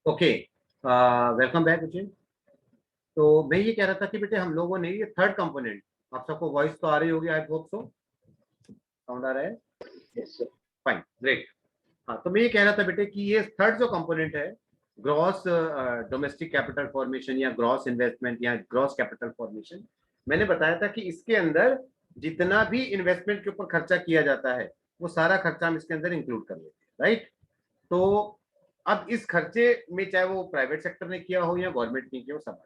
Okay, welcome back Ujjain. तो मैं ये कह रहा था कि बेटे हम लोगों ने ये थर्ड कंपोनेंट, आप सबको वॉइस तो आ रही होगी, आई होप सो, साउंड आ रहा है? Yes sir. Fine, great. हाँ, तो मैं ये कह रहा था बेटे कि ये थर्ड जो कंपोनेंट है, ग्रॉस डोमेस्टिक कैपिटल फॉर्मेशन या ग्रॉस इन्वेस्टमेंट या ग्रॉस कैपिटल फॉर्मेशन, मैंने बताया था कि इसके अंदर जितना भी इन्वेस्टमेंट के ऊपर खर्चा किया जाता है वो सारा खर्चा हम इसके अंदर इंक्लूड कर लेते हैं, राइट? तो अब इस खर्चे में चाहे वो प्राइवेट सेक्टर ने किया हो या गवर्नमेंट ने किया हो, सब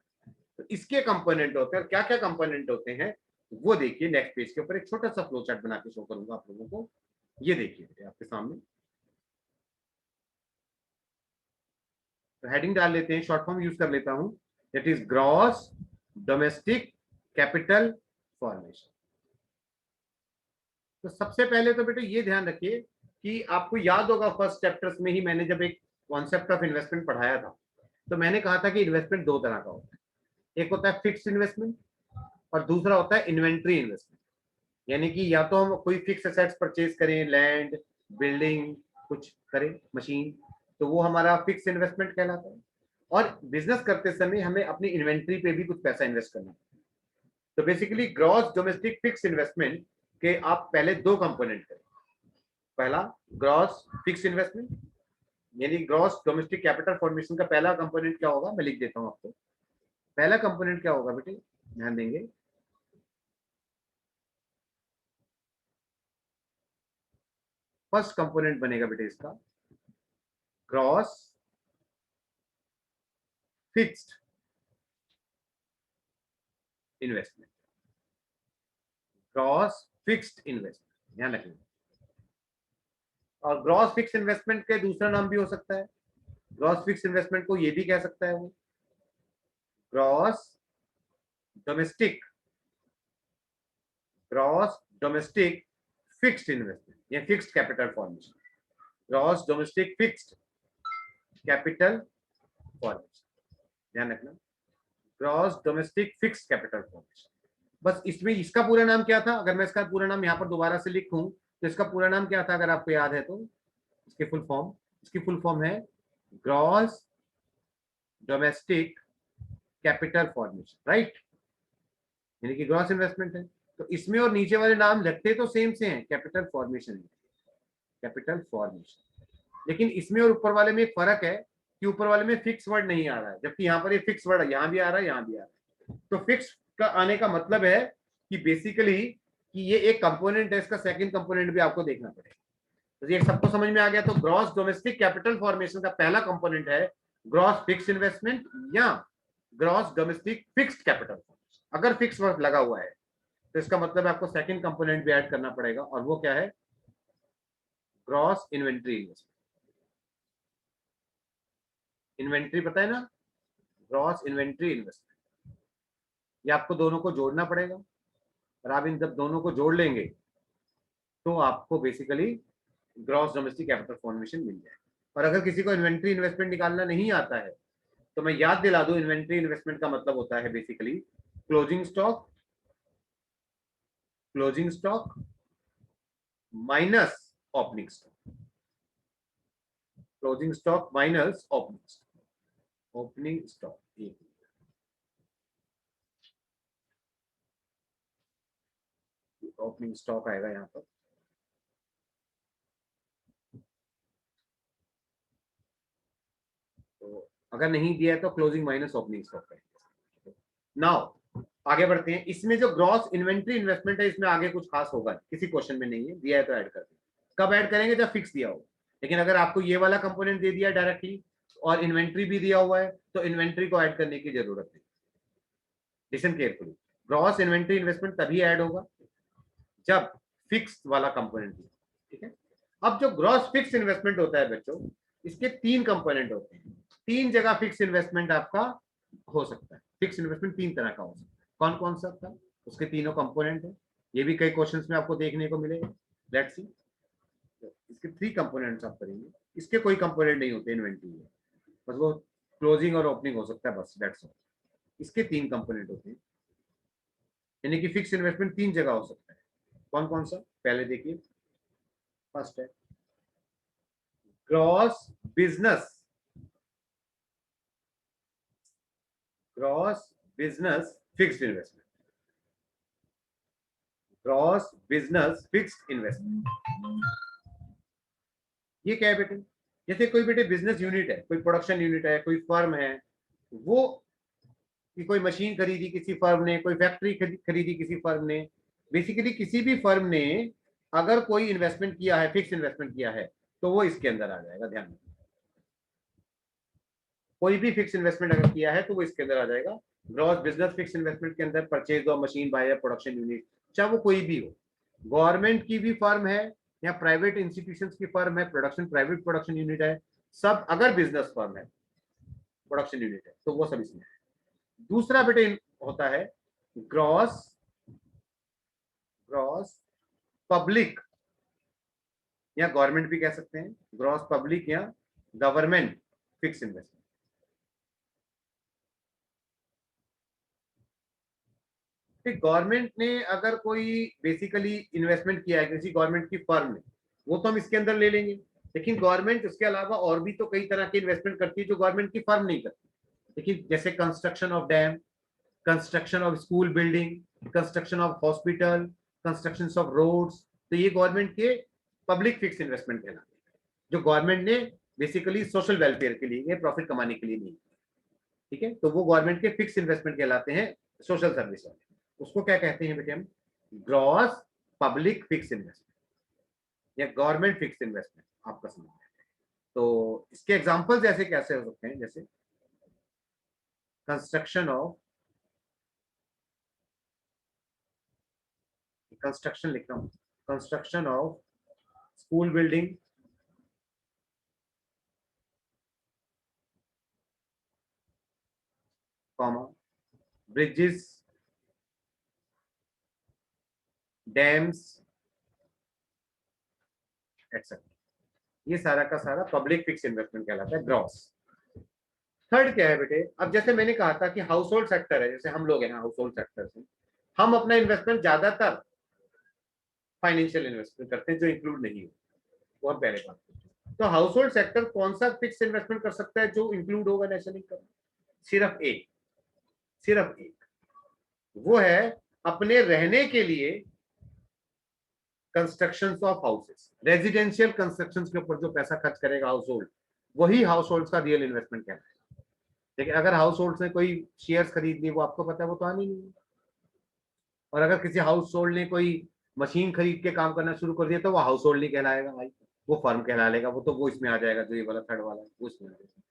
तो इसके कंपोनेंट होते हैं। और क्या क्या कंपोनेंट होते हैं वो देखिए, नेक्स्ट पेज के ऊपर एक छोटा सा फ्लो चार्ट बना के शो करूंगा आप लोगों को। ये देखिए आपके सामने, तो हेडिंग डाल लेते हैं, शॉर्ट फॉर्म यूज कर लेता हूं, that is gross domestic capital formation. तो सबसे पहले तो बेटे ये ध्यान रखिए कि आपको याद होगा फर्स्ट चैप्टर्स में ही मैंने जब एक कॉन्सेप्ट ऑफ इन्वेस्टमेंट पढ़ाया था, तो मैंने कहा था कि इन्वेस्टमेंट दो तरह का होता है। एक होता है फिक्स्ड इन्वेस्टमेंट और दूसरा होता है इन्वेंट्री इन्वेस्टमेंट। यानी कि या तो हम कोई फिक्स एसेट्स परचेज करें, लैंड, बिल्डिंग, कुछ करें, मशीन, तो वो हमारा फिक्स इन्वेस्टमेंट कहलाता है। और बिजनेस करते समय हमें अपनी इन्वेंट्री पे भी कुछ पैसा इन्वेस्ट करना है। तो basically gross domestic fix investment के आप पहले दो कंपोनेंट करें। पहला, ग्रॉस फिक्स इन्वेस्टमेंट, यानी ग्रॉस डोमेस्टिक कैपिटल फॉर्मेशन का पहला कंपोनेंट क्या होगा, मैं लिख देता हूं आपको। पहला कंपोनेंट क्या होगा बेटे, ध्यान देंगे, फर्स्ट कंपोनेंट बनेगा बेटे इसका gross fixed investment. Gross fixed investment ध्यान रखिए। और ग्रॉस फिक्स इन्वेस्टमेंट के दूसरा नाम भी हो सकता है, ग्रॉस फिक्स इन्वेस्टमेंट को ये भी कह सकता है वो gross domestic, gross domestic fixed investment या fixed capital formation, gross domestic fixed capital formation, ध्यान रखना, gross domestic fixed capital formation. बस इसमें इसका पूरा नाम क्या था, अगर मैं इसका पूरा नाम यहाँ पर दोबारा से लिखूं तो इसका पूरा नाम क्या था, अगर आपको याद है तो इसकी फुल फॉर्म, इसकी फुल फॉर्म है gross domestic capital formation, right? यानी कि ग्रॉस इन्वेस्टमेंट है। तो इसमें और नीचे वाले नाम लगते तो सेम से हैं, कैपिटल फॉर्मेशन, कैपिटल फॉर्मेशन। लेकिन इसमें और ऊपर वाले में एक फर्क है कि ऊपर वाले में फिक्स वर्ड नहीं आ रहा है, जबकि यहाँ पर ये फिक्स वर्ड यहाँ भी आ रहा है, यहाँ भी आ रहा है। तो फिक्स का आने का मतलब है कि बेसिकली कि ये एक कंपोनेंट है, इसका सेकंड कंपोनेंट भी आपको देखना पड़ेगा। तो ये सबको समझ में आ गया। तो ग्रॉस डोमेस्टिक कैपिटल फॉर्मेशन का पहला कंपोनेंट है ग्रॉस फिक्स इन्वेस्टमेंट या ग्रॉस डोमेस्टिक फिक्स्ड कैपिटल। अगर फिक्स वर्ड लगा हुआ है तो इसका मतलब आपको सेकंड कंपोनेंट भी ऐड करना पड़ेगा, और वो क्या है, ग्रॉस इन्वेंट्री इन्वेस्टमेंट। इन्वेंट्री पता है ना, ग्रॉस इन्वेंट्री इन्वेस्टमेंट। ये आपको दोनों को जोड़ना पड़ेगा, और आप इन जब दोनों को जोड़ लेंगे तो आपको basically gross domestic capital formation मिल जाए। और अगर किसी को इन्वेंट्री इन्वेस्टमेंट निकालना नहीं आता है तो मैं याद दिला दूं, इन्वेंट्री इन्वेस्टमेंट का मतलब होता है basically closing stock, closing stock minus opening stock, closing stock minus opening stock, opening stock, opening stock आएगा यहाँ पर। तो अगर नहीं दिया है तो क्लोजिंग माइनस ओपनिंग स्टॉक करेंगे। नाउ आगे बढ़ते हैं। इसमें जो ग्रॉस इन्वेंट्री इन्वेस्टमेंट है, इसमें आगे कुछ खास होगा, किसी क्वेश्चन में नहीं है, दिया है तो ऐड कर दें। कब ऐड करेंगे, जब फिक्स दिया हो। लेकिन अगर आपको ये वाला कंपोनेंट दे दिया डायरेक्टली और इन्वेंट्री भी दिया हुआ है तो इन्वेंट्री को ऐड करने की जरूरत नहीं। Listen carefully, gross inventory investment तभी ऐड होगा जब फिक्स वाला कंपोनेंट दिया, ठीक है? अब जो ग्रॉस फिक्स इन्वेस्टमेंट होता है बच्चों, इसके तीन कंपोनेंट होते हैं। तीन जगह फिक्स इन्वेस्टमेंट आपका हो सकता है। फिक्स इन्वेस्टमेंट तीन तरह का हो सकता है। कौन कौन सा था, उसके तीनों कंपोनेंट है, ये भी कई क्वेश्चंस में आपको देखने को मिलेगा। लेट्स सी, इसके थ्री कंपोनेंट्स आप करेंगे। इसके कोई कंपोनेंट नहीं होते इन्वेंट्री में, बस वो क्लोजिंग और ओपनिंग हो सकता है, बस दैट्स ऑल। इसके तीन कंपोनेंट होते हैं, यानी कि फिक्स इन्वेस्टमेंट तीन जगह हो सकता है। कौन कौन सा, पहले देखिए। फर्स्ट है gross business gross business fixed investment, gross business fixed investment. ये क्या है बेटे? जैसे कोई बेटे बिजनेस यूनिट है, कोई प्रोडक्शन यूनिट है, कोई फर्म है, वो कि कोई मशीन खरीदी किसी फर्म ने, कोई फैक्ट्री खरीदी किसी फर्म ने, बेसिकली किसी भी फर्म ने अगर कोई इन्वेस्टमेंट किया है, फिक्स इन्वेस्टमेंट किया है, तो वो इसके अंदर आ जाएगा। ध्यान रखना, कोई भी फिक्स इन्वेस्टमेंट अगर किया है तो वो इसके अंदर आ जाएगा। ग्रॉस बिजनेस फिक्स इन्वेस्टमेंट के अंदर purchase of machine by production unit, चाहे वो कोई भी हो, गवर्नमेंट की भी फर्म है या प्राइवेट इंस्टीट्यूशंस की फर्म है, प्रोडक्शन प्राइवेट प्रोडक्शन यूनिट है, सब अगर बिजनेस फर्म है, प्रोडक्शन यूनिट है, तो वो सब इसमें है। दूसरा बेटे होता है ग्रॉस ग्रॉस पब्लिक, या गवर्नमेंट भी कह सकते हैं, ग्रॉस पब्लिक या गवर्नमेंट फिक्स इन्वेस्टमेंट। गवर्नमेंट ने अगर कोई बेसिकली इन्वेस्टमेंट किया है किसी गवर्नमेंट की फर्म ने, वो तो हम इसके अंदर ले लेंगे, लेकिन गवर्नमेंट उसके अलावा और भी तो कई तरह की इन्वेस्टमेंट करती है जो गवर्नमेंट की फर्म नहीं करती। देखिए, जैसे construction of dam, construction of school building, construction of hospital, construction of roads, तो ये गवर्नमेंट के पब्लिक फिक्स इन्वेस्टमेंट कहलाते हैं, जो गवर्नमेंट ने बेसिकली सोशल वेलफेयर के लिए, प्रॉफिट कमाने के लिए नहीं। ठीक है, तो वो गवर्नमेंट के फिक्स इन्वेस्टमेंट कहलाते हैं, सोशल सर्विस वाले। उसको क्या कहते हैं बेटे हम? ग्रॉस पब्लिक फिक्स इन्वेस्टमेंट या गवर्नमेंट फिक्स इन्वेस्टमेंट, आपका समझ में। तो इसके एग्जांपल्स ऐसे कैसे हो सकते हैं? जैसे कंस्ट्रक्शन ऑफ, कंस्ट्रक्शन लिख रहा हूं, construction of school building, comma, bridges, dams, etcetera, ये सारा का सारा पब्लिक फिक्स इन्वेस्टमेंट कहलाता है, ग्रॉस। थर्ड क्या है बेटे? अब जैसे मैंने कहा था कि हाउस होल्ड सेक्टर है, जैसे हम लोग हैं ना हाउस होल्ड सेक्टर से, हम अपना इन्वेस्टमेंट ज्यादातर फाइनेंशियल इन्वेस्टमेंट करते हैं जो इंक्लूड नहीं हो, वो हम पहले बात करते हैं। तो हाउस होल्ड सेक्टर कौन सा फिक्स इन्वेस्टमेंट कर सकता है जो इंक्लूड होगा नेशनल इनकम? सिर्फ एक, सिर्फ एक, वो है अपने रहने के लिए construction of houses, residential construction के ऊपर जो पैसा खर्च करेगा हाउस होल्ड, वही हाउस होल्ड का रियल इन्वेस्टमेंट कहलाएगा। लेकिन अगर हाउस होल्ड ने कोई शेयर्स खरीद ली, वो आपको पता है वो तो आनी नहीं है। और अगर किसी हाउस होल्ड ने कोई मशीन खरीद के काम करना शुरू कर दिया, तो वो हाउस होल्ड नहीं कहलाएगा भाई, वो फर्म कहला लेगा, वो तो वो इसमें आ जाएगा, जो ये वाला थर्ड वाला है वो इसमें आ जाएगा।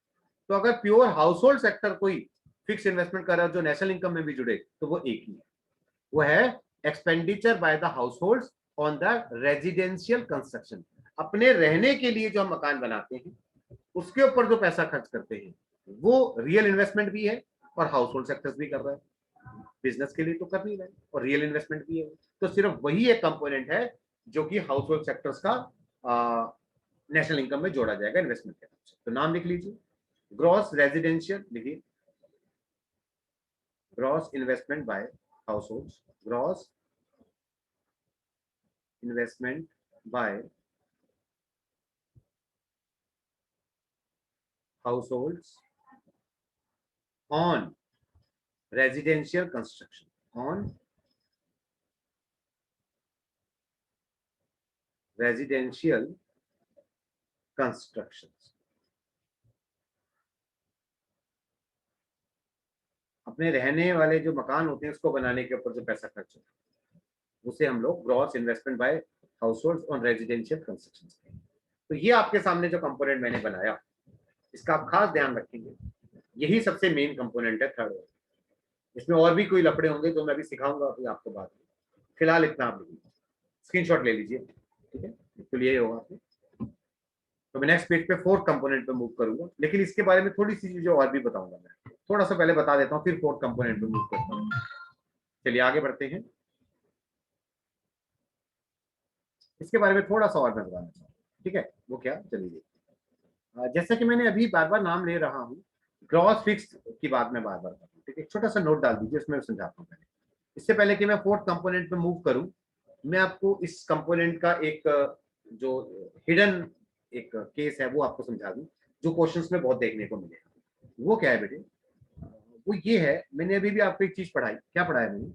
तो अगर प्योर हाउस होल्ड सेक्टर कोई फिक्स इन्वेस्टमेंट कर रहा है जो नेशनल इनकम में भी जुड़े, तो वो एक ही है, वो है expenditure by the house hold on the residential construction. अपने रहने के लिए जो हम मकान बनाते हैं उसके ऊपर जो पैसा खर्च करते हैं, वो रियल इन्वेस्टमेंट भी है और हाउस होल्ड सेक्टर्स भी कर रहा है, बिजनेस के लिए तो कर नहीं रहे, और रियल इन्वेस्टमेंट भी है। तो सिर्फ वही एक कंपोनेंट है जो कि हाउस होल्ड सेक्टर्स का नेशनल इनकम में जोड़ा जाएगा इन्वेस्टमेंट के नाम से। तो नाम लिख लीजिए, ग्रॉस रेजिडेंशियल, लिखिए gross investment by house hold, gross investment by households on residential construction, on residential constructions। अपने रहने वाले जो मकान होते हैं उसको बनाने के ऊपर जो पैसा खर्च होता है उसे हम लोग gross investment by households on residential construction. तो ये आपके सामने जो कंपोनेंट मैंने बनाया, इसका आप खास ध्यान रखेंगे, यही सबसे मेन कंपोनेंट है थर्ड। इसमें और भी कोई लफड़े होंगे जो मैं अभी सिखाऊंगा अभी आपको बाद में, फिलहाल इतना आप लीजिए, स्क्रीनशॉट ले लीजिए, ठीक है, तो यही होगा आपने। तो मैं नेक्स्ट पेज पे फोर्थ कंपोनेंट पे मूव करूंगा, लेकिन इसके बारे में थोड़ी सी चीजें और भी बताऊंगा, मैं थोड़ा सा पहले बता देता हूँ, फिर फोर्थ कंपोनेंट पे मूव करता हूँ। चलिए आगे बढ़ते हैं, इसके बारे में थोड़ा सा और मैं बताना चाहूँ, ठीक है, वो क्या, चलिए देखते हैं। जैसा कि मैंने अभी बार बार नाम ले रहा हूँ, ग्रॉस फिक्स की बात मैं बार बार कर रहा हूँ, ठीक है, छोटा सा नोट डाल दीजिए, उसमें समझाता हूँ पहले। इससे पहले कि मैं फोर्थ कंपोनेंट पे मूव करूं, मैं आपको इस कंपोनेंट का एक जो हिडन एक केस है वो आपको समझा दूं, जो क्वेश्चंस में बहुत देखने को मिलेगा। वो क्या है बेटे? वो ये है, मैंने अभी भी आपको एक चीज पढ़ाई, क्या पढ़ाया मैंने?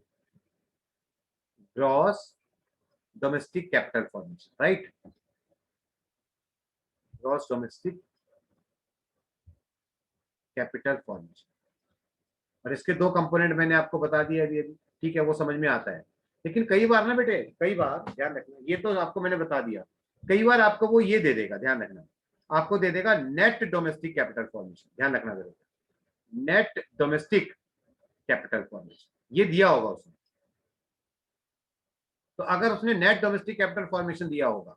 Gross domestic capital formation, right? Gross domestic capital formation, और इसके दो कंपोनेंट मैंने आपको बता दिया अभी अभी, ठीक है, वो समझ में आता है। लेकिन कई बार ना बेटे, कई बार ध्यान रखना, ये तो आपको मैंने बता दिया, कई बार आपको वो ये दे देगा, ध्यान रखना, आपको दे देगा नेट डोमेस्टिक कैपिटल फॉर्मेशन, ध्यान रखना जरूर, नेट डोमेस्टिक कैपिटल फॉर्मेशन ये दिया होगा उसने। तो अगर उसने नेट डोमेस्टिक कैपिटल फॉर्मेशन दिया होगा,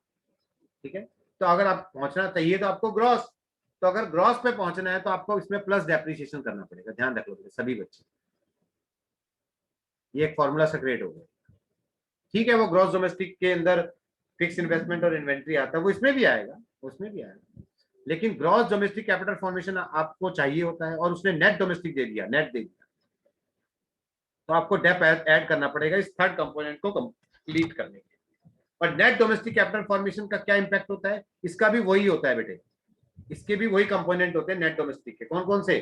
ठीक है, तो अगर आप पहुंचना चाहिए तो आपको ग्रॉस, तो अगर ग्रॉस पे पहुंचना है तो आपको इसमें प्लस डेप्रिसिएशन करना पड़ेगा, ध्यान रख लो सभी बच्चे, ये एक फॉर्मूला से क्रिएट हो गया। ठीक है, वो ग्रॉस डोमेस्टिक के अंदर फिक्स इन्वेस्टमेंट और इन्वेंट्री आता है, वो इसमें भी आएगा, उसमें भी आएगा, लेकिन ग्रॉस डोमेस्टिक कैपिटल फॉर्मेशन आपको चाहिए होता है, और उसने नेट डोमेस्टिक दे दिया, नेट दे दिया, तो आपको डेप ऐड करना पड़ेगा इस थर्ड कंपोनेंट को कंप्लीट करने के लिए। और नेट डोमेस्टिक कैपिटल फॉर्मेशन का क्या इंपैक्ट होता है? इसका भी वही होता है बेटे, इसके भी वही कंपोनेंट होते हैं नेट डोमेस्टिक के। कौन कौन से?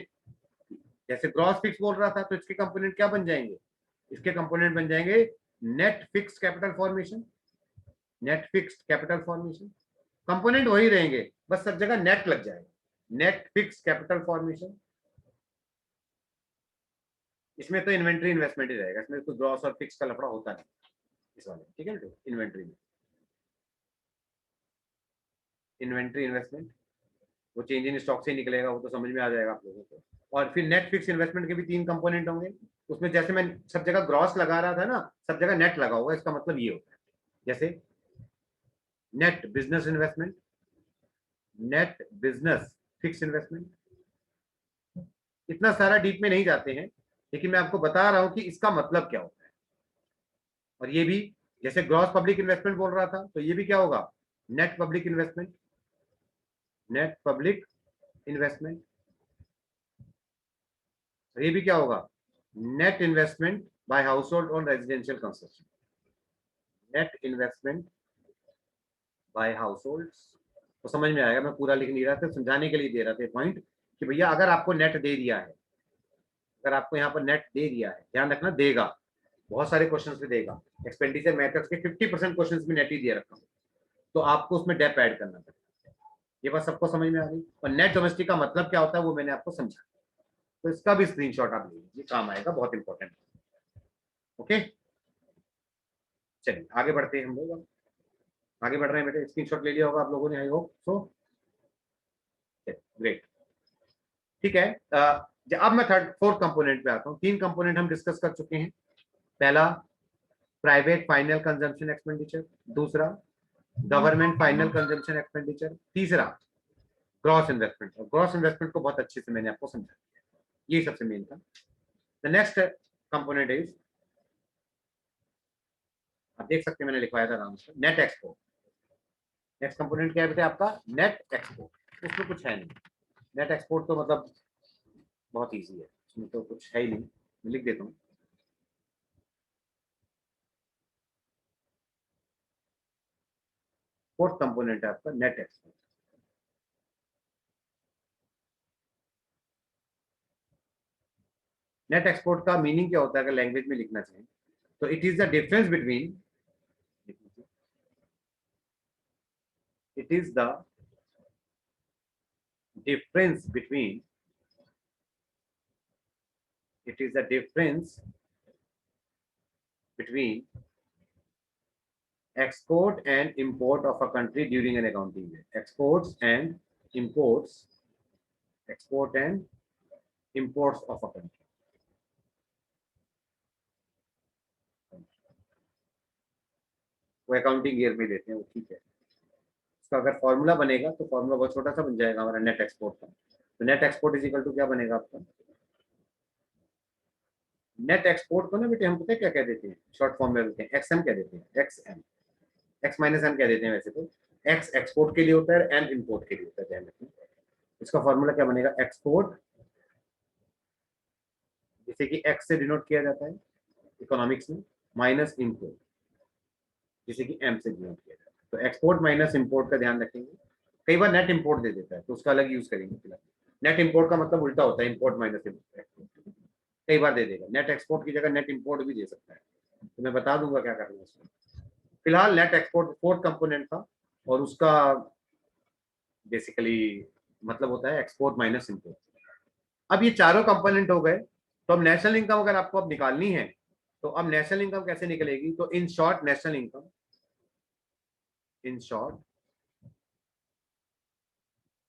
जैसे ग्रॉस फिक्स बोल रहा था, तो इसके कंपोनेंट क्या बन जाएंगे? इसके कंपोनेंट बन जाएंगे net fix capital formation, net fixed capital formation, component वही रहेंगे, बस सब जगह नेट लग जाएगा, नेट फिक्स कैपिटल फॉर्मेशन। इसमें तो इन्वेंट्री इन्वेस्टमेंट ही रहेगा, इसमें तो ग्रॉस और फिक्स का लफड़ा होता नहीं इस वाले, ठीक है। इन्वेंट्री में इन्वेंट्री इन्वेस्टमेंट वो चेंज इन स्टॉक से निकलेगा, वो तो समझ में आ जाएगा आप लोगों को। और फिर नेट फिक्स इन्वेस्टमेंट के भी तीन कंपोनेंट होंगे, उसमें जैसे मैं सब जगह ग्रॉस लगा रहा था ना, सब जगह नेट लगा होगा, इसका मतलब ये होता है। जैसे net business investment, net business fix investment, इतना सारा डीप में नहीं जाते हैं, लेकिन मैं आपको बता रहा हूं कि इसका मतलब क्या होता है। और ये भी जैसे ग्रॉस पब्लिक इन्वेस्टमेंट बोल रहा था, तो ये भी क्या होगा? Net public investment, net public investment. ये भी क्या होगा? Net investment by house hold on residential construction, net investment by house hold. तो समझ में आएगा, मैं पूरा लिख नहीं रहा था, समझाने के लिए दे रहा था पॉइंट कि भैया अगर आपको नेट दे दिया है, अगर आपको यहाँ पर नेट दे दिया है, ध्यान रखना देगा, बहुत सारे क्वेश्चन में देगा, एक्सपेंडिचर मेथड्स के 50% क्वेश्चन में नेट ही दे रखा हूँ, तो आपको उसमें डेप ऐड करना पड़ेगा। ये बात सबको समझ में आ गई? और नेट डोमेस्टिक का मतलब क्या होता है वो मैंने आपको समझा, तो इसका भी स्क्रीनशॉट आप ले लीजिए, काम आएगा, बहुत इंपॉर्टेंट। ओके, चलिए आगे बढ़ते हैं हम लोग, आगे बढ़ रहे हैं बेटे, स्क्रीनशॉट ले लिया होगा आप लोगों ने, आई होप सो। ग्रेट, ठीक है। अब मैं थर्ड फोर्थ कंपोनेंट पे आता हूँ। तीन कंपोनेंट हम डिस्कस कर चुके हैं। पहला प्राइवेट फाइनल कंजम्पशन एक्सपेंडिचर, दूसरा गवर्नमेंट फाइनल कंजम्पशन एक्सपेंडिचर, तीसरा ग्रॉस इन्वेस्टमेंट। और ग्रॉस इन्वेस्टमेंट को बहुत अच्छे से मैंने आपको समझा दिया, ये सबसे मेन था। द नेक्स्ट कंपोनेंट इज, आप देख सकते हैं मैंने लिखवाया था नाम से, नेट एक्सपोर्ट। नेक्स्ट कंपोनेंट क्या है बेटे आपका? Net export. उसमें कुछ है नहीं, नेट एक्सपोर्ट तो मतलब बहुत इजी है, उसमें तो कुछ है ही नहीं, मैं लिख देता हूँ। फोर्थ कंपोनेंट है आपका नेट एक्सपोर्ट। नेट एक्सपोर्ट का मीनिंग क्या होता है अगर लैंग्वेज में लिखना चाहिए तो? It is the difference between, it is the difference between, it is the difference between export and import of a country during an accounting year. Exports and imports, export and imports of a country. वो accounting year में देते हैं, वो ठीक है। उसका अगर formula बनेगा तो फॉर्मूला बहुत छोटा सा बन जाएगा हमारा नेट एक्सपोर्ट का। तो net export is equal to क्या बनेगा आपका? नेट एक्सपोर्ट को ना बेटे हम पता है क्या कह देते हैं, शॉर्ट फॉर्म में देते हैं एक्सएम कह देते हैं, एक्सएम, एक्स माइनस एम कह देते हैं वैसे तो। एक्स एक्सपोर्ट के लिए होता है, एम इंपोर्ट के लिए होता है, ध्यान रखना। इसका फॉर्मूला क्या बनेगा? एक्सपोर्ट, जिसे कि एक्स से डिनोट किया जाता है इकोनॉमिक्स में, माइनस इंपोर्ट, जिसे कि एम से डिनोट किया जाता है। तो एक्सपोर्ट माइनस इंपोर्ट का ध्यान रखेंगे। कई बार नेट इंपोर्ट दे देता है तो उसका अलग यूज करेंगे फिलहाल। नेट इंपोर्ट का मतलब उल्टा होता है, इंपोर्ट माइनस एक्सपोर्ट। कई बार दे देगा। नेट एक्सपोर्ट की जगह नेट इंपोर्ट भी दे सकता है, तो मैं बता दूंगा क्या करना है उसमें। फिलहाल नेट एक्सपोर्ट फोर्थ कंपोनेंट था, और उसका बेसिकली मतलब होता है एक्सपोर्ट माइनस इंपोर्ट। अब ये चारों कंपोनेंट हो गए, तो अब नेशनल इनकम अगर आपको अब निकालनी है, तो अब नेशनल इनकम कैसे निकलेगी? तो in short national income, in short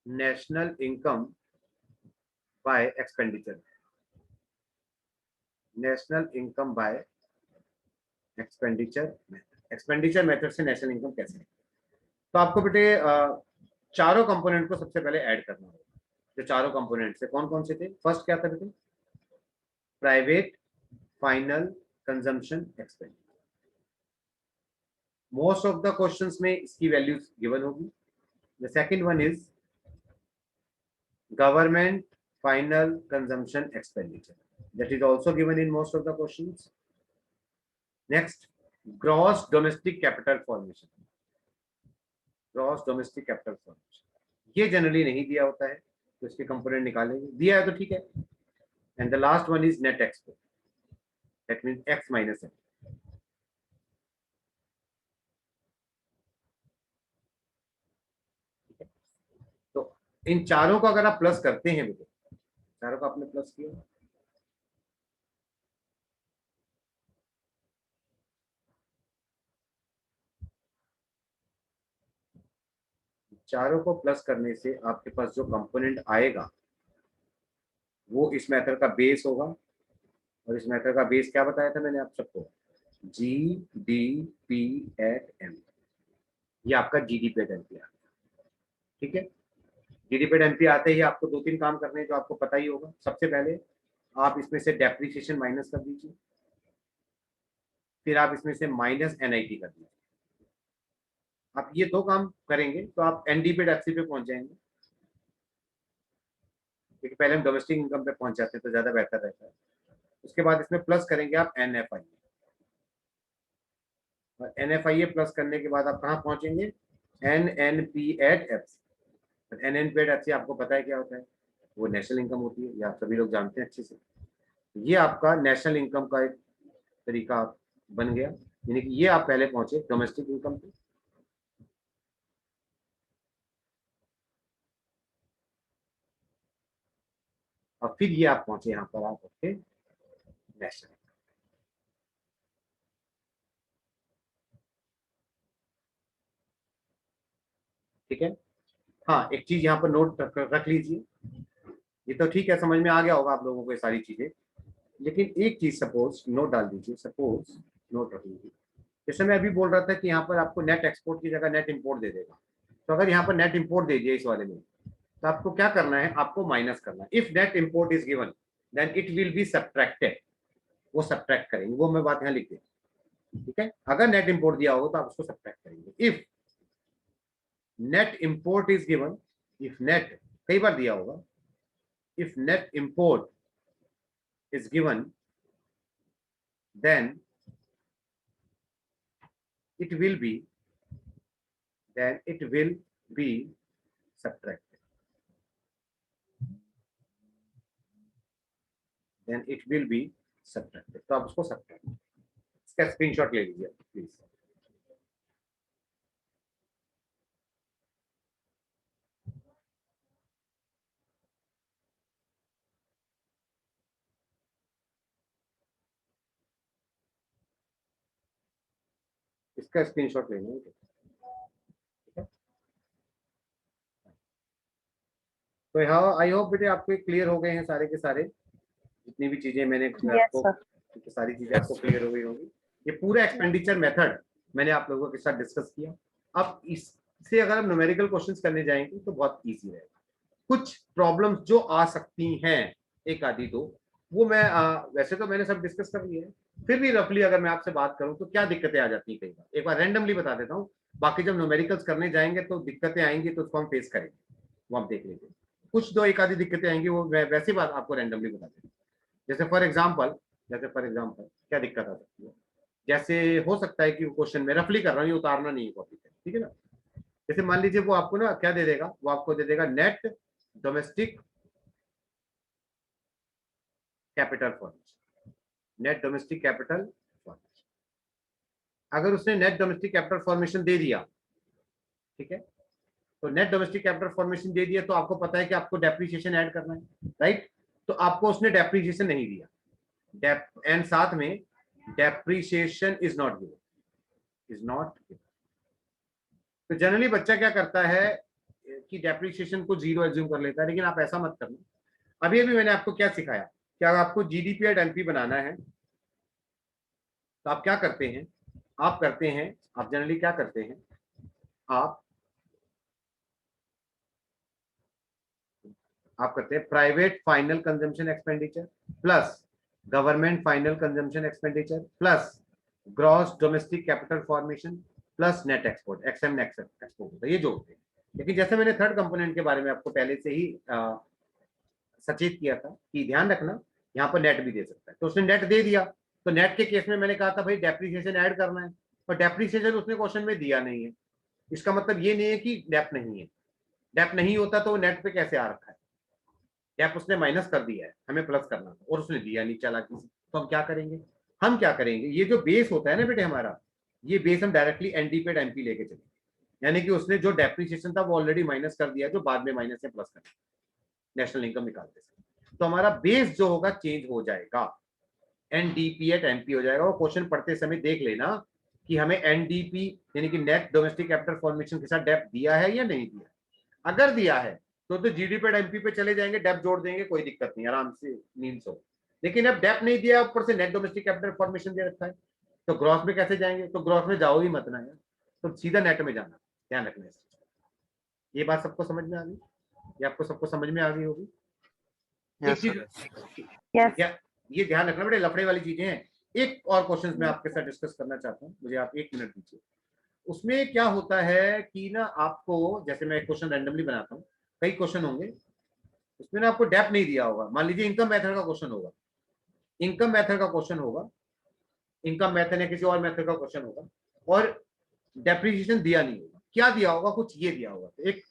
national income by expenditure, national income by expenditure method. Expenditure method से नेशनल इनकम कैसे निकले? तो आपको बेटे चारों कंपोनेंट को सबसे पहले ऐड करना होगा। जो चारों कंपोनेंट से कौन कौन से थे? फर्स्ट क्या था बेटे? Private final consumption expenditure. Most of the questions में इसकी वैल्यूज गिवन होगी। The second one is government final consumption expenditure, that is also given in most of the questions. Next, gross domestic capital formation, gross domestic capital formation ये generally नहीं दिया होता है, तो इसके कंपोनेंट निकालेंगे। दिया है तो ठीक है। And the last one is net export, that means X minus N. तो इन चारों को अगर आप प्लस करते हैं बेटे, चारों को आपने प्लस किया, चारों को प्लस करने से आपके पास जो कंपोनेंट आएगा वो इस मेथड का बेस होगा। और इस मेथड का बेस क्या बताया था मैंने आप सबको? G D P at M. ये आपका जीडीपी एट एमपी आता है, ठीक है। जीडीपी एट एमपी आते ही आपको दो तीन काम करने हैं जो आपको पता ही होगा। सबसे पहले आप इसमें से डेप्रिसिएशन माइनस कर दीजिए, फिर आप इसमें से माइनस एनआईटी कर दीजिए। आप ये दो काम करेंगे तो आप एनडीपी एफसी पे पहुंच जाएंगे, क्योंकि पहले हम डोमेस्टिक इनकम पे पहुंच जाते हैं तो ज्यादा बेहतर रहता है। उसके बाद इसमें प्लस करेंगे आप एनएफआई, और एनएफआई प्लस करने के बाद आप कहाँ पहुंचेंगे? NNP at F. NNP at F आपको पता है क्या होता है? वो नेशनल इनकम होती है, ये आप सभी लोग जानते हैं अच्छे से। ये आपका नेशनल इनकम का एक तरीका बन गया, यानी कि ये आप पहले पहुंचे डोमेस्टिक इनकम पे, और फिर ये आप पहुंचे यहाँ पर आप आपके नेशनल। ठीक है। हाँ, एक चीज यहाँ पर नोट रख लीजिए। ये तो ठीक है, समझ में आ गया होगा आप लोगों को ये सारी चीजें, लेकिन एक चीज सपोज नोट डाल दीजिए, सपोज नोट रख लीजिए। जैसे मैं अभी बोल रहा था कि यहाँ पर आपको नेट एक्सपोर्ट की जगह नेट इंपोर्ट दे देगा, तो अगर यहाँ पर नेट इंपोर्ट दे दिए इस वाले में, तो आपको क्या करना है? आपको माइनस करना है। If net import is given then it will be subtracted, वो सब्ट्रैक्ट करेंगे, वो मैं बात यहाँ लिख देता हूँ, ठीक है। अगर नेट इंपोर्ट दिया होगा तो आप उसको सब्ट्रैक्ट करेंगे। If net import is given, if net कई बार दिया होगा, if net import is given then it will be, then it will be subtracted, then it will be subtracted। तो आप उसको सब्ट्रैक्ट, इसका स्क्रीनशॉट ले लीजिए प्लीज। इसका स्क्रीनशॉट लेना है, ठीक है। तो यहाँ आई होप बेटे आपको क्लियर हो गए हैं सारे के सारे, जितनी भी चीजें मैंने आपको, सारी चीजें आपको क्लियर हो गई होंगी। ये पूरा एक्सपेंडिचर मेथड मैंने आप लोगों के साथ डिस्कस किया। अब इससे अगर हम न्यूमेरिकल क्वेश्चंस करने जाएंगे तो बहुत इजी रहेगा। कुछ प्रॉब्लम्स जो आ सकती हैं, एक आधी दो, वो मैं वैसे तो मैंने सब डिस्कस कर लिया है, फिर भी रफली अगर मैं आपसे बात करूं तो क्या दिक्कतें आ जाती हैं कई बार, एक बार रैंडमली बता देता हूं। बाकी जब न्यूमेरिकल्स करने जाएंगे तो दिक्कतें आएंगी, तो उसको हम फेस करेंगे, वो आप देख लीजिए। कुछ दो एक आधी दिक्कतें आएंगी, वो वैसी बात आपको रैंडमली बता देंगे। जैसे फॉर एग्जाम्पल, क्या दिक्कत आ सकती है? जैसे हो सकता है कि क्वेश्चन में रफली कर रहा हूँ, ये उतारना नहीं है कॉपी पे, ठीक है ना। जैसे मान लीजिए वो आपको ना क्या दे देगा, वो आपको दे देगा net domestic capital formation, net domestic capital formation. अगर उसने नेट डोमेस्टिक कैपिटल फॉर्मेशन दे दिया, ठीक है, तो नेट डोमेस्टिक कैपिटल फॉर्मेशन दे दिया तो आपको पता है कि आपको डेप्रीशिएशन ऐड करना है, राइट? तो आपको उसने डेप्रीशिएशन नहीं दिया, एंड साथ में depreciation is not given, is not given. तो जनरली बच्चा क्या करता है कि डेप्रीशिएशन को जीरो एज्यूम कर लेता है, लेकिन आप ऐसा मत करना। अभी अभी मैंने आपको क्या सिखाया, क्या आपको जीडीपी एंड एनपी बनाना है तो आप क्या करते हैं, आप करते हैं, आप जनरली क्या करते हैं, आप करते हैं private final consumption expenditure plus government final consumption expenditure plus gross domestic capital formation plus net export, XM net export होता है, ये जो होते हैं। लेकिन जैसे मैंने थर्ड कंपोनेंट के बारे में आपको पहले से ही सचेत किया था कि ध्यान रखना यहाँ पर नेट भी दे सकता है, तो उसने नेट दे दिया। तो नेट के केस में मैंने कहा था भाई डेप्रीसिएशन ऐड करना है, और डेप्रीसिएशन उसने क्वेश्चन में दिया नहीं है। इसका मतलब ये नहीं है कि डेप नहीं है, डेप नहीं होता तो नेट पे कैसे आ रखा है, डेप उसने माइनस कर दिया है, हमें प्लस करना था और उसने दिया नहीं चालाकी से। तो हम क्या करेंगे, हम क्या करेंगे, ये जो बेस होता है ना बेटे हमारा, ये बेस हम डायरेक्टली एनडीपी एंड एमपी लेके चलेंगे, यानी कि उसने जो डेप्रीसिएशन था वो ऑलरेडी माइनस कर दिया, जो बाद में माइनस से प्लस कर नेशनल इनकम निकालते समय। तो हमारा बेस जो होगा चेंज हो जाएगा, एनडीपी एट एमपी हो जाएगा। और क्वेश्चन पढ़ते समय देख लेना कि हमें एनडीपी यानी कि नेट डोमेस्टिक कैपिटल फॉर्मेशन के साथ डेप दिया है या नहीं दिया। अगर दिया है तो जीडीपी एट एमपी पे चले जाएंगे, डेप जोड़ देंगे, कोई दिक्कत नहीं, आराम से नींद सो। लेकिन अब डेप नहीं दिया, ऊपर से नेट डोमेस्टिक कैपिटल फॉर्मेशन दे रखा है, तो ग्रॉस में कैसे जाएंगे, तो ग्रॉस में जाओ ही मत ना यार, तो सीधा नेट में जाना, ध्यान रखना इस चीज। ये बात सबको समझ में आ गई, ये आपको सबको समझ में आ गई होगी। एक चीज ये ध्यान रखना बड़े लफड़े वाली चीजें हैं। एक और क्वेश्चन मैं आपके साथ डिस्कस करना चाहता हूँ, मुझे आप 1 मिनट दीजिए। उसमें क्या होता है कि ना आपको, जैसे मैं एक क्वेश्चन रैंडमली बनाता हूँ, कई क्वेश्चन होंगे, उसमें ना आपको डेप नहीं दिया होगा। मान लीजिए इनकम मेथड का क्वेश्चन होगा, इनकम मेथड का क्वेश्चन होगा, इनकम मेथड या किसी और मेथड का क्वेश्चन होगा, और डेप्रीशिएशन दिया नहीं होगा। क्या दिया होगा, कुछ ये दिया होगा। तो एक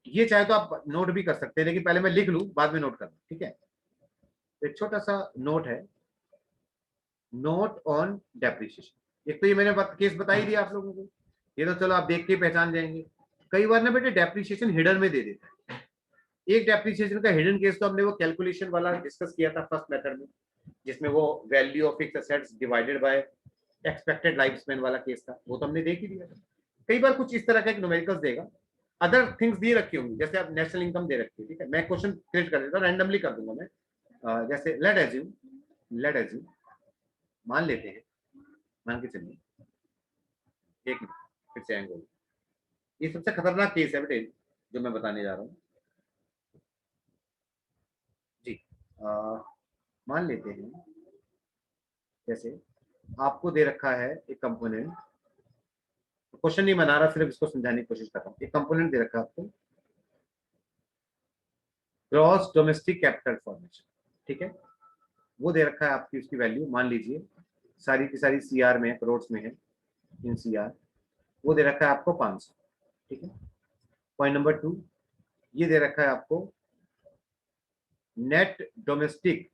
ये चाहे तो आप नोट भी कर सकते हैं, लेकिन पहले मैं लिख लूं, बाद में नोट करना, ठीक है? एक छोटा सा नोट है, नोट ऑन डेप्रीशिएशन। एक तो ये मैंने केस बता ही दिया आप लोगों को, ये तो चलो आप देख के पहचान जाएंगे। कई बार ना बेटे डेप्रीशिएशन हिडन में दे देता है। एक डेप्रीशिएशन का हिडन केस तो हमने वो कैलकुलेशन वाला डिस्कस किया था फर्स्ट मेथड में, जिसमें वो value of fixed assets divided by expected life span वाला केस था, वो तो हमने देख ही दिया था। कई बार कुछ इस तरह का एक न्यूमेरिकल्स देगा, अदर थिंग्स दिए रखी होंगी, जैसे आप नेशनल इनकम दे रखी है, ठीक है? मैं क्वेश्चन क्रिएट कर देता हूँ, रैंडमली कर दूंगा मैं। जैसे लेट एज्यूम मान लेते हैं, मान के चलिए, एक मिनट फिर से एंगल, ये सबसे खतरनाक केस है बेटे जो मैं बताने जा रहा हूँ जी। मान लेते हैं जैसे आपको दे रखा है एक कंपोनेंट, क्वेश्चन नहीं बना रहा, सिर्फ इसको समझाने की कोशिश कर रहा हूँ। एक कंपोनेंट दे रखा है आपको, ग्रॉस डोमेस्टिक कैपिटल फॉर्मेशन, ठीक है? वो दे रखा है आपकी, उसकी वैल्यू मान लीजिए सारी की सारी सीआर में है, करोड़ में है, इन सीआर। वो दे रखा है आपको 500, ठीक है? पॉइंट नंबर 2, ये दे रखा है आपको net domestic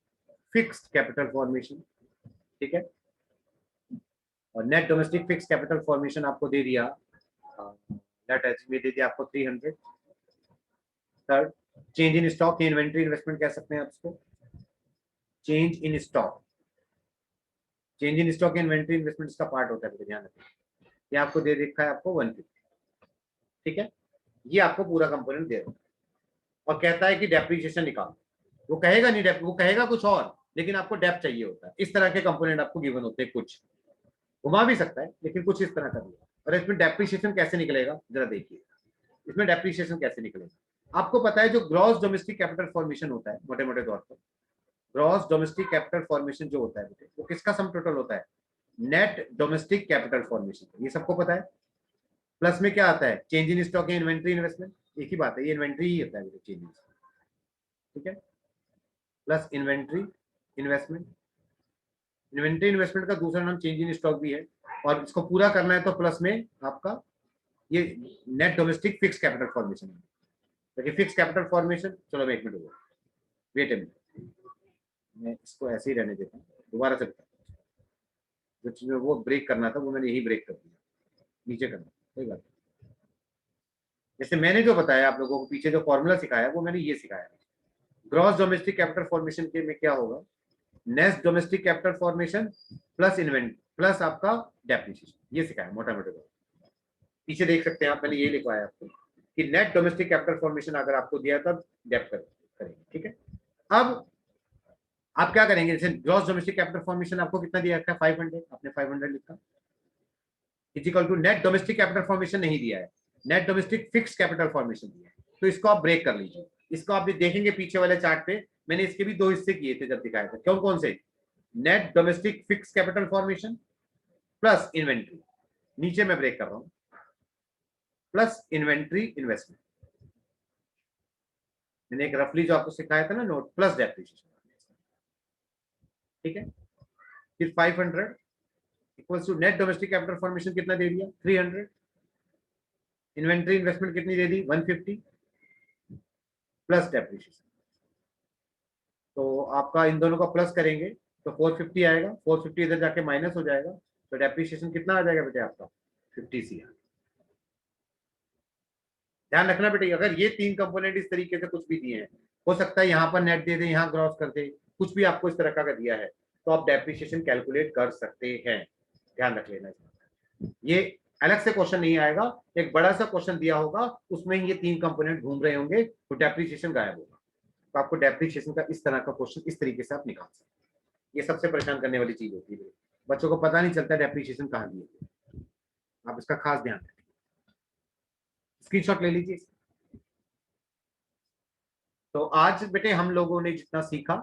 fixed capital formation, ठीक है? और net domestic fix capital formation आपको दे दिया, नेट में दे दिया आपको 300। Third, change in stock inventory investment कह सकते हैं आप इसको, change in stock, change in stock inventory investment इसका पार्ट होता है, ध्यान रखिए। ये आपको दे रखा है आपको 150, ठीक है? ये आपको पूरा कंपोनेंट दे रहा है और कहता है कि डेप्रीशिएशन निकाल। वो कहेगा नहीं डेप, वो कहेगा कुछ और, लेकिन आपको डेप चाहिए होता है। इस तरह के कंपोनेंट आपको गिवन होते हैं, कुछ घुमा भी सकता है लेकिन कुछ इस तरह का दिया। और इसमें डेप्रीशिएशन कैसे निकलेगा जरा देखिए, इसमें डेप्रीशिएशन कैसे निकलेगा। आपको पता है जो ग्रॉस डोमेस्टिक कैपिटल फॉर्मेशन होता है, मोटे मोटे तौर पर ग्रॉस डोमेस्टिक कैपिटल फॉर्मेशन जो होता है वो किसका सम टोटल होता है, नेट डोमेस्टिक कैपिटल फॉर्मेशन, ये सबको पता है। प्लस में क्या आता है, change in stock inventory investment, एक ही बात है, ये इन्वेंट्री ही होता है चेंज, ठीक है? Plus inventory investment, inventory investment का दूसरा नाम चेंज इन स्टॉक भी है, और इसको पूरा करना है तो प्लस में आपका ये net domestic fix capital formation है। फिक्स कैपिटल फॉर्मेशन, चलो मैं 1 मिनट हो गया, वेट ए मिनट, मैं इसको ऐसे ही रहने देता हूँ, दोबारा से बताता हूँ। जो चीज में वो ब्रेक करना था वो मैंने यही ब्रेक कर दिया, नीचे करना, कोई बात नहीं। जैसे मैंने जो बताया आप लोगों को पीछे जो फॉर्मूला सिखाया वो मैंने ये सिखाया। ग्रॉस डोमेस्टिक कैपिटल फॉर्मेशन के में क्या होगा, net domestic capital formation plus invent plus आपका डेप्रिसिएशन, ये सिखाया मोटा मोटा। पीछे देख सकते हैं आप, मैंने ये लिखवाया आपको कि नेट डोमेस्टिक कैपिटल फॉर्मेशन अगर आपको दिया तब डेप करेंगे, ठीक है। अब आप क्या करेंगे, जैसे ग्रॉस डोमेस्टिक कैपिटल फॉर्मेशन आपको कितना दिया है, 500, आपने 500 लिखा, equal to net domestic capital formation नहीं दिया है, net domestic fix capital formation दिया है, तो इसको आप ब्रेक कर लीजिए। इसको आप भी देखेंगे पीछे वाले चार्ट पे, मैंने इसके भी दो हिस्से किए थे जब दिखाया था, कौन कौन से, net domestic fix capital formation plus inventory, नीचे मैं ब्रेक कर रहा हूं, प्लस इन्वेंट्री इन्वेस्टमेंट, मैंने एक रफली जो आपको सिखाया था ना नोट, प्लस डेप्रिसिएशन, ठीक है। फिर 500 equals to net domestic capital formation कितना दे दिया, 300, इन्वेंट्री इन्वेस्टमेंट कितनी दे दी, 150 प्लस डेप्रिसिएशन। तो आपका इन दोनों का प्लस करेंगे तो 450 आएगा, 450 इधर जाके माइनस हो जाएगा, तो डेप्रिसिएशन कितना आ जाएगा बेटे आपका, 50 CR। ध्यान रखना बेटे, अगर ये तीन कंपोनेंट इस तरीके से कुछ भी दिए हैं, हो सकता है यहाँ पर नेट दे दे, यहाँ ग्रॉस कर दे, कुछ भी आपको इस तरह का दिया है, तो आप डेप्रिसिएशन कैलकुलेट कर सकते हैं, ध्यान रख लेना। ये अलग से क्वेश्चन नहीं आएगा, एक बड़ा सा क्वेश्चन दिया होगा उसमें ये तीन कंपोनेंट घूम रहे होंगे, तो डेप्रिसिएशन गायब होगा, तो आपको डेप्रिसिएशन का इस तरह का क्वेश्चन इस तरीके से आप निकाल सकते हैं। ये सबसे परेशान करने वाली चीज होती है, बच्चों को पता नहीं चलता डेप्रिसिएशन कहाँ दिए, आप इसका खास ध्यान रखें, स्क्रीनशॉट ले लीजिए। तो आज बेटे हम लोगों ने जितना सीखा,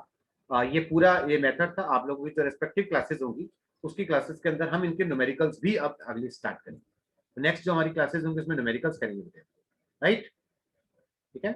ये पूरा ये मेथड था, आप लोगों की जो रेस्पेक्टिव क्लासेस होंगी उसकी क्लासेस के अंदर हम इनके न्यूमेरिकल्स भी अब अगली स्टार्ट करेंगे। नेक्स्ट जो हमारी क्लासेस होंगी उसमें न्यूमेरिकल्स करेंगे, राइट, ठीक है।